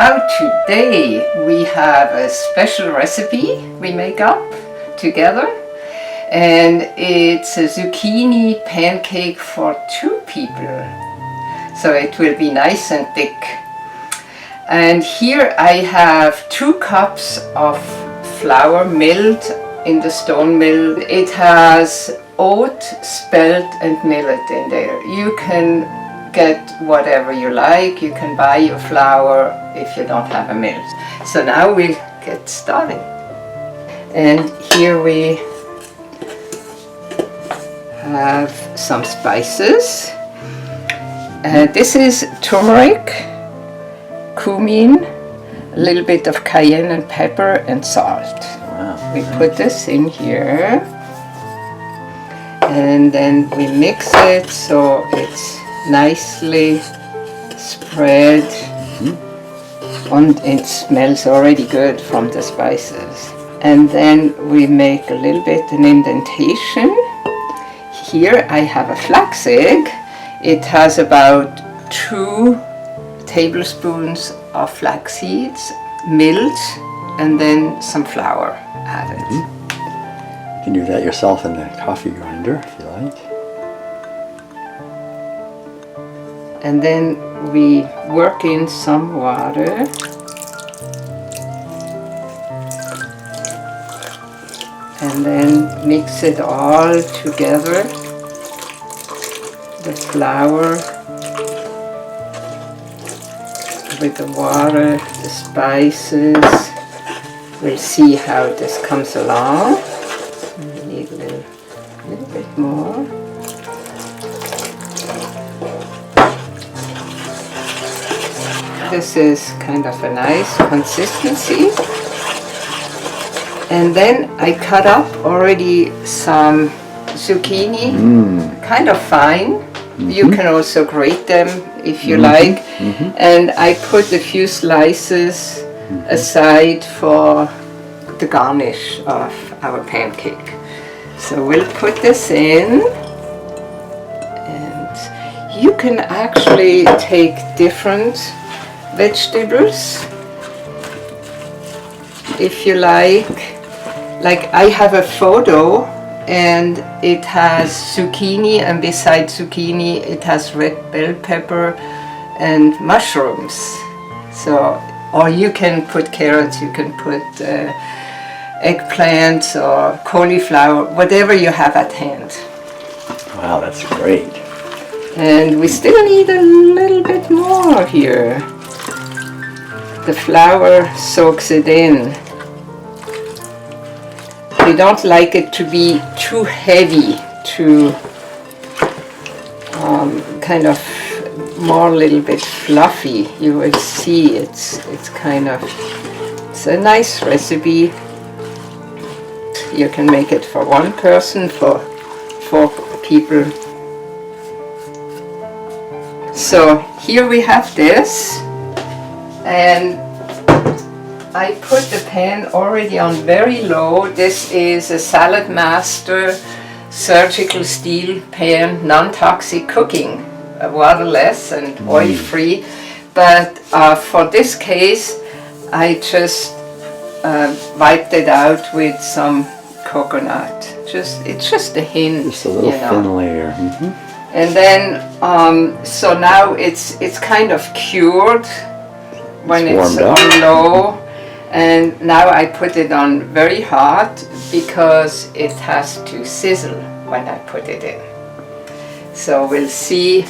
now today we have a special recipe we make up together, and it's a zucchini pancake for 2 people. So it will be nice and thick. And here I have 2 cups of flour milled in the stone mill. It has oat, spelt and millet in there. You can get whatever you like. You can buy your flour if you don't have a mill. So now we'll get started. And here we have some spices. This is turmeric, cumin, a little bit of cayenne and pepper and salt. Wow. We put this in here and then we mix it so it's nicely spread. And it smells already good from the spices. And then we make a little bit an indentation. Here I have a flax egg. It has about 2 tablespoons of flax seeds, milled, and then some flour added. You can do that yourself in the coffee grinder if you like. And then we work in some water. And then mix it all together. The flour with the water, the spices. We'll see how this comes along. We need a little bit more. This is kind of a nice consistency. And then I cut up already some zucchini, kind of fine. You can also grate them if you like. And I put a few slices aside for the garnish of our pancake. So we'll put this in. And you can actually take different vegetables if you like. Like I have a photo and it has zucchini, and beside zucchini it has red bell pepper and mushrooms. So, or you can put carrots, you can put eggplant or cauliflower, whatever you have at hand. Wow, that's great. And we still need a little bit more here. The flour soaks it in. We don't like it to be too heavy, too kind of more a little bit fluffy. You will see it's a nice recipe. You can make it for 1 person, for 4 people. So here we have this, and I put the pan already on very low. This is a Salad Master surgical steel pan, non-toxic cooking, waterless and oil-free. But for this case, I just wiped it out with some coconut. It's just a hint. Just a little thin layer. And then, so now it's kind of cured when it's on low. And now I put it on very hot because it has to sizzle when I put it in. So we'll see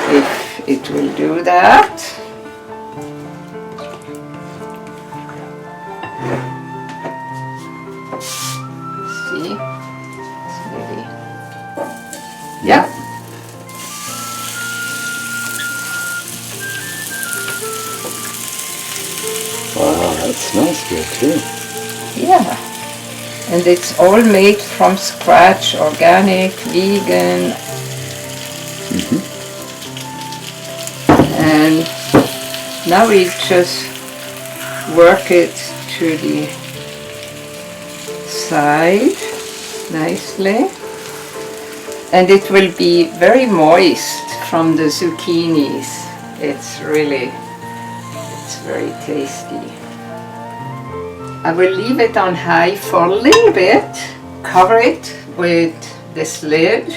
if it will do that. See? It's maybe. Yeah. Wow, that smells good too. Yeah, and it's all made from scratch, organic, vegan. And now we just work it to the side nicely. And it will be very moist from the zucchinis. It's very tasty. I will leave it on high for a little bit, cover it with this lid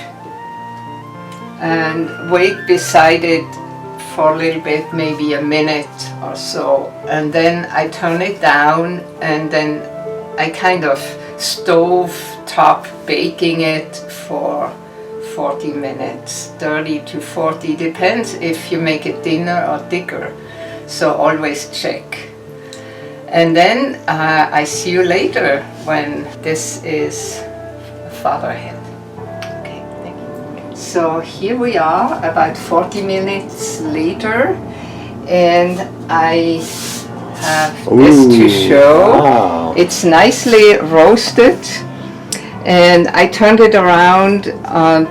and wait beside it for a little bit, maybe a minute or so, and then I turn it down, and then I kind of stove top baking it for 40 minutes, 30 to 40, depends if you make it thinner or thicker, so always check. And then I see you later when this is fatherhead. Okay, thank you. So here we are about 40 minutes later, and I have this to show. Wow. It's nicely roasted, and I turned it around.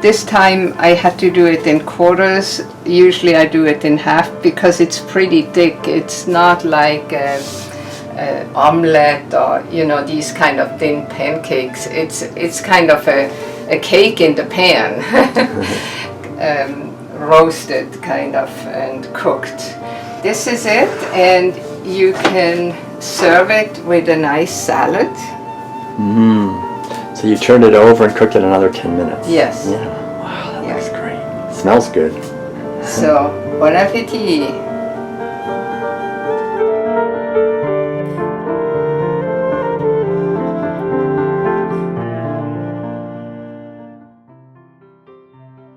This time I had to do it in quarters. Usually I do it in half because it's pretty thick. It's not like omelette or these kind of thin pancakes. It's kind of a cake in the pan, roasted kind of and cooked. This is it, and you can serve it with a nice salad. So you turned it over and cooked it another 10 minutes. Yes. Yeah. Wow, that looks great. Smells good. So bon appétit.